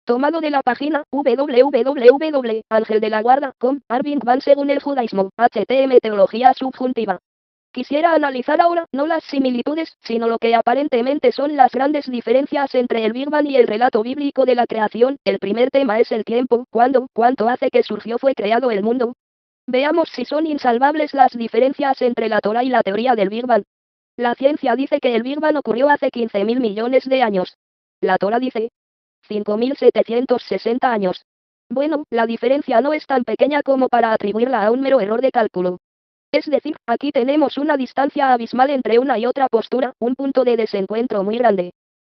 Tomado de la página www.angeldelaguarda.com, Arvind Van según el judaísmo, HTM Teología Subjuntiva. Quisiera analizar ahora, no las similitudes, sino lo que aparentemente son las grandes diferencias entre el Big Bang y el relato bíblico de la creación. El primer tema es el tiempo, cuándo, cuánto hace que surgió fue creado el mundo. Veamos si son insalvables las diferencias entre la Torá y la teoría del Big Bang. La ciencia dice que el Big Bang ocurrió hace 15.000 millones de años. La Torá dice 5.760 años. Bueno, la diferencia no es tan pequeña como para atribuirla a un mero error de cálculo. Es decir, aquí tenemos una distancia abismal entre una y otra postura, un punto de desencuentro muy grande.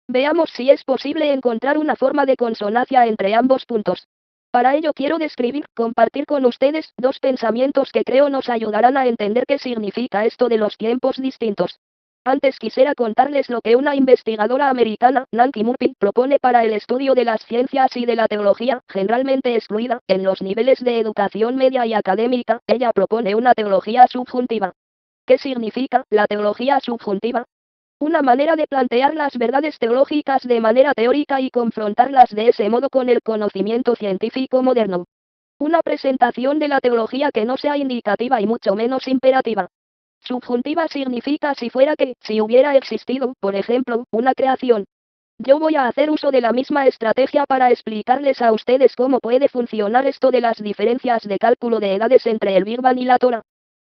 Veamos si es posible encontrar una forma de consonancia entre ambos puntos. Para ello quiero compartir con ustedes dos pensamientos que creo nos ayudarán a entender qué significa esto de los tiempos distintos. Antes quisiera contarles lo que una investigadora americana, Nancy Murphy, propone para el estudio de las ciencias y de la teología, generalmente excluida, en los niveles de educación media y académica. Ella propone una teología subjuntiva. ¿Qué significa la teología subjuntiva? Una manera de plantear las verdades teológicas de manera teórica y confrontarlas de ese modo con el conocimiento científico moderno. Una presentación de la teología que no sea indicativa y mucho menos imperativa. Subjuntiva significa si fuera que, si hubiera existido, por ejemplo, una creación. Yo voy a hacer uso de la misma estrategia para explicarles a ustedes cómo puede funcionar esto de las diferencias de cálculo de edades entre el Big Bang y la Torá.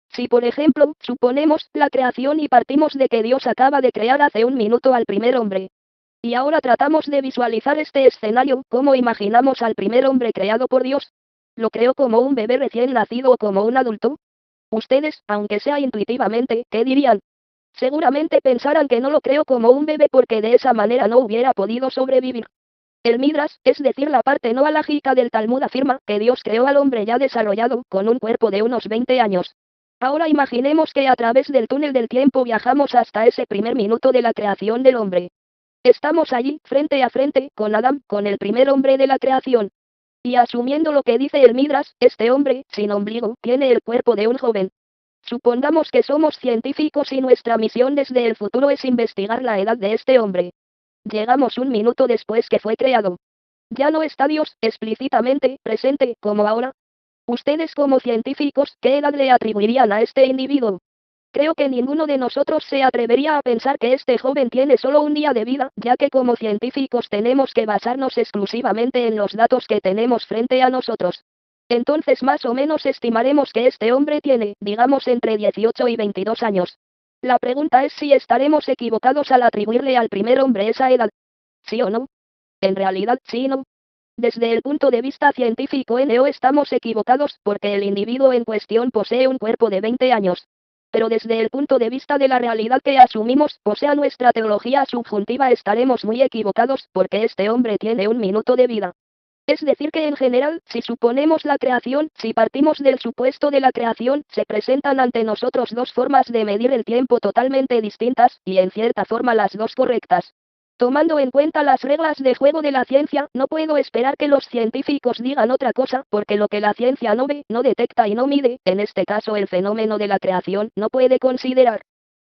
Si por ejemplo, suponemos la creación y partimos de que Dios acaba de crear hace un minuto al primer hombre. Y ahora tratamos de visualizar este escenario, cómo imaginamos al primer hombre creado por Dios. ¿Lo creó como un bebé recién nacido o como un adulto? Ustedes, aunque sea intuitivamente, ¿qué dirían? Seguramente pensarán que no lo creo como un bebé porque de esa manera no hubiera podido sobrevivir. El Midrash, es decir la parte no halágica del Talmud afirma que Dios creó al hombre ya desarrollado, con un cuerpo de unos 20 años. Ahora imaginemos que a través del túnel del tiempo viajamos hasta ese primer minuto de la creación del hombre. Estamos allí, frente a frente, con Adán, con el primer hombre de la creación. Y asumiendo lo que dice el Midrash, este hombre, sin ombligo, tiene el cuerpo de un joven. Supongamos que somos científicos y nuestra misión desde el futuro es investigar la edad de este hombre. Llegamos un minuto después que fue creado. Ya no está Dios, explícitamente, presente, como ahora. Ustedes como científicos, ¿qué edad le atribuirían a este individuo? Creo que ninguno de nosotros se atrevería a pensar que este joven tiene solo un día de vida, ya que como científicos tenemos que basarnos exclusivamente en los datos que tenemos frente a nosotros. Entonces más o menos estimaremos que este hombre tiene, digamos, entre 18 y 22 años. La pregunta es si estaremos equivocados al atribuirle al primer hombre esa edad. ¿Sí o no? En realidad, sí y no. Desde el punto de vista científico no estamos equivocados porque el individuo en cuestión posee un cuerpo de 20 años. Pero desde el punto de vista de la realidad que asumimos, o sea nuestra teología subjuntiva, estaremos muy equivocados porque este hombre tiene un minuto de vida. Es decir que en general, si suponemos la creación, si partimos del supuesto de la creación, se presentan ante nosotros dos formas de medir el tiempo totalmente distintas, y en cierta forma las dos correctas. Tomando en cuenta las reglas de juego de la ciencia, no puedo esperar que los científicos digan otra cosa, porque lo que la ciencia no ve, no detecta y no mide, en este caso el fenómeno de la creación, no puede considerar.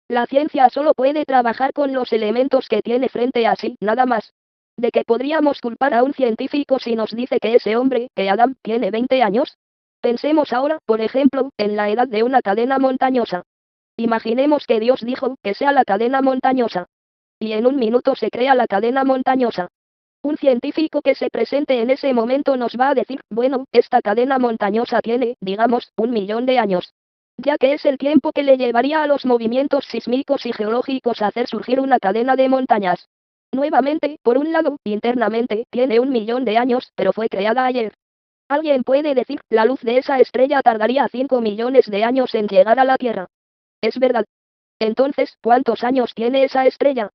La ciencia solo puede trabajar con los elementos que tiene frente a sí, nada más. ¿De qué podríamos culpar a un científico si nos dice que ese hombre, que Adán, tiene 20 años? Pensemos ahora, por ejemplo, en la edad de una cadena montañosa. Imaginemos que Dios dijo que sea la cadena montañosa. Y en un minuto se crea la cadena montañosa. Un científico que se presente en ese momento nos va a decir, bueno, esta cadena montañosa tiene, digamos, 1.000.000 de años. Ya que es el tiempo que le llevaría a los movimientos sísmicos y geológicos a hacer surgir una cadena de montañas. Nuevamente, por un lado, internamente, tiene 1.000.000 de años, pero fue creada ayer. Alguien puede decir, la luz de esa estrella tardaría 5 millones de años en llegar a la Tierra. Es verdad. Entonces, ¿cuántos años tiene esa estrella?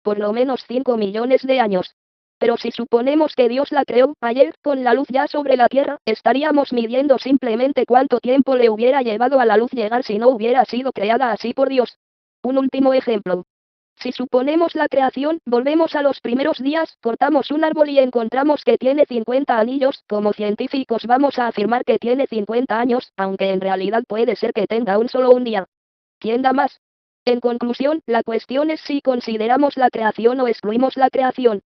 Por lo menos 5 millones de años. Pero si suponemos que Dios la creó ayer, con la luz ya sobre la Tierra, estaríamos midiendo simplemente cuánto tiempo le hubiera llevado a la luz llegar si no hubiera sido creada así por Dios. Un último ejemplo. Si suponemos la creación, volvemos a los primeros días, cortamos un árbol y encontramos que tiene 50 anillos, como científicos vamos a afirmar que tiene 50 años, aunque en realidad puede ser que tenga solo un día. ¿Quién da más? En conclusión, la cuestión es si consideramos la creación o excluimos la creación.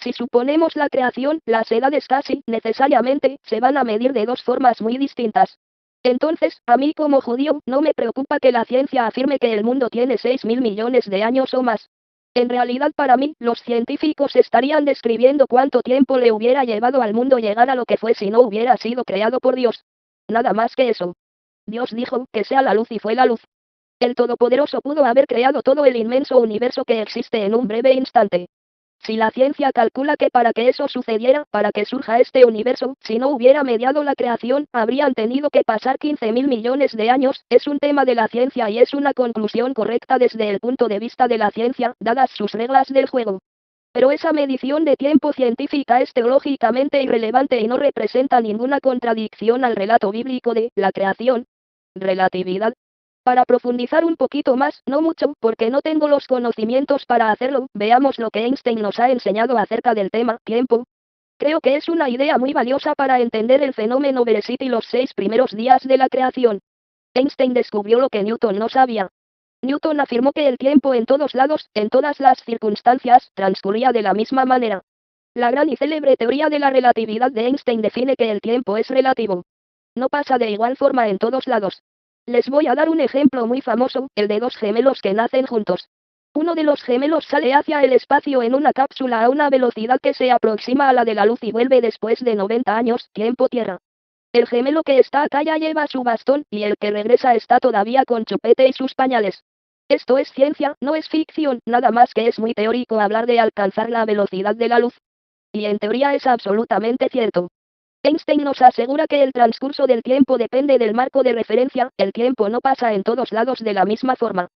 Si suponemos la creación, las edades casi, necesariamente, se van a medir de dos formas muy distintas. Entonces, a mí como judío, no me preocupa que la ciencia afirme que el mundo tiene 6.000 millones de años o más. En realidad para mí, los científicos estarían describiendo cuánto tiempo le hubiera llevado al mundo llegar a lo que fue si no hubiera sido creado por Dios. Nada más que eso. Dios dijo, que sea la luz y fue la luz. El Todopoderoso pudo haber creado todo el inmenso universo que existe en un breve instante. Si la ciencia calcula que para que eso sucediera, para que surja este universo, si no hubiera mediado la creación, habrían tenido que pasar 15.000 millones de años, es un tema de la ciencia y es una conclusión correcta desde el punto de vista de la ciencia, dadas sus reglas del juego. Pero esa medición de tiempo científica es teológicamente irrelevante y no representa ninguna contradicción al relato bíblico de la creación. Relatividad. Para profundizar un poquito más, no mucho, porque no tengo los conocimientos para hacerlo, veamos lo que Einstein nos ha enseñado acerca del tema, tiempo. Creo que es una idea muy valiosa para entender el fenómeno Bereshit y los 6 primeros días de la creación. Einstein descubrió lo que Newton no sabía. Newton afirmó que el tiempo en todos lados, en todas las circunstancias, transcurría de la misma manera. La gran y célebre teoría de la relatividad de Einstein define que el tiempo es relativo. No pasa de igual forma en todos lados. Les voy a dar un ejemplo muy famoso, el de dos gemelos que nacen juntos. Uno de los gemelos sale hacia el espacio en una cápsula a una velocidad que se aproxima a la de la luz y vuelve después de 90 años, tiempo tierra. El gemelo que está acá ya lleva su bastón, y el que regresa está todavía con chupete y sus pañales. Esto es ciencia, no es ficción, nada más que es muy teórico hablar de alcanzar la velocidad de la luz. Y en teoría es absolutamente cierto. Einstein nos asegura que el transcurso del tiempo depende del marco de referencia, el tiempo no pasa en todos lados de la misma forma.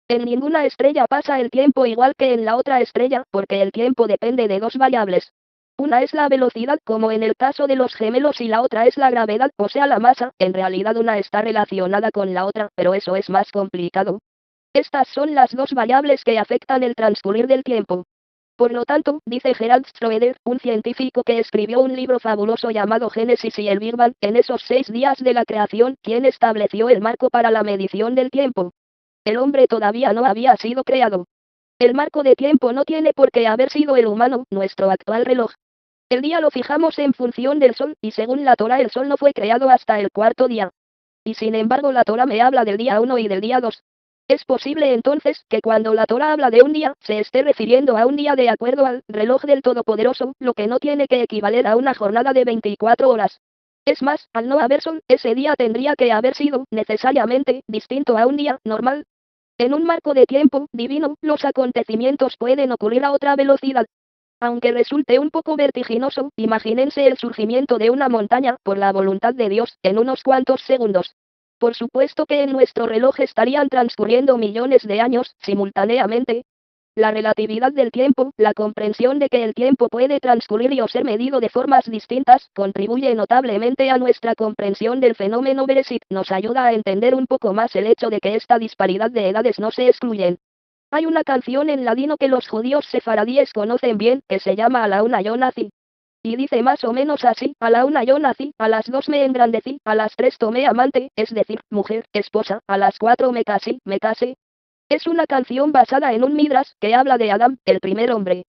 En ninguna estrella pasa el tiempo igual que en la otra estrella, porque el tiempo depende de dos variables. Una es la velocidad, como en el caso de los gemelos, y la otra es la gravedad, o sea la masa. En realidad una está relacionada con la otra, pero eso es más complicado. Estas son las dos variables que afectan el transcurrir del tiempo. Por lo tanto, dice Gerald Schroeder, un científico que escribió un libro fabuloso llamado Génesis y el Big Bang, en esos 6 días de la creación, ¿quién estableció el marco para la medición del tiempo? El hombre todavía no había sido creado. El marco de tiempo no tiene por qué haber sido el humano, nuestro actual reloj. El día lo fijamos en función del sol, y según la Torá el sol no fue creado hasta el cuarto día. Y sin embargo la Torá me habla del día 1 y del día 2. Es posible entonces que cuando la Torá habla de un día, se esté refiriendo a un día de acuerdo al reloj del Todopoderoso, lo que no tiene que equivaler a una jornada de 24 horas. Es más, al no haber sol, ese día tendría que haber sido, necesariamente, distinto a un día normal. En un marco de tiempo divino, los acontecimientos pueden ocurrir a otra velocidad. Aunque resulte un poco vertiginoso, imagínense el surgimiento de una montaña, por la voluntad de Dios, en unos cuantos segundos. Por supuesto que en nuestro reloj estarían transcurriendo millones de años, simultáneamente. La relatividad del tiempo, la comprensión de que el tiempo puede transcurrir y o ser medido de formas distintas, contribuye notablemente a nuestra comprensión del fenómeno Bereshit, nos ayuda a entender un poco más el hecho de que esta disparidad de edades no se excluyen. Hay una canción en ladino que los judíos sefaradíes conocen bien, que se llama A la una yo nací. Y dice más o menos así: a la una yo nací, a las 2 me engrandecí, a las 3 tomé amante, es decir, mujer, esposa, a las 4 me casé. Es una canción basada en un Midras, que habla de Adán, el primer hombre.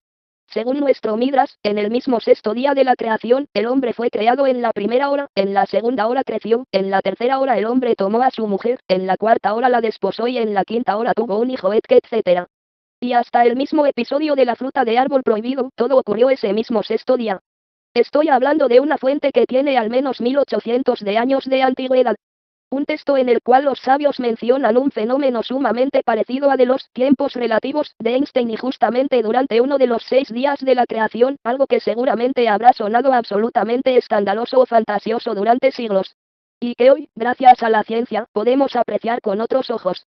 Según nuestro Midras, en el mismo sexto día de la creación, el hombre fue creado en la primera hora, en la segunda hora creció, en la tercera hora el hombre tomó a su mujer, en la cuarta hora la desposó y en la quinta hora tuvo un hijo, etc. Y hasta el mismo episodio de la fruta de árbol prohibido, todo ocurrió ese mismo sexto día. Estoy hablando de una fuente que tiene al menos 1800 de años de antigüedad. Un texto en el cual los sabios mencionan un fenómeno sumamente parecido a de los tiempos relativos de Einstein y justamente durante uno de los 6 días de la creación, algo que seguramente habrá sonado absolutamente escandaloso o fantasioso durante siglos. Y que hoy, gracias a la ciencia, podemos apreciar con otros ojos.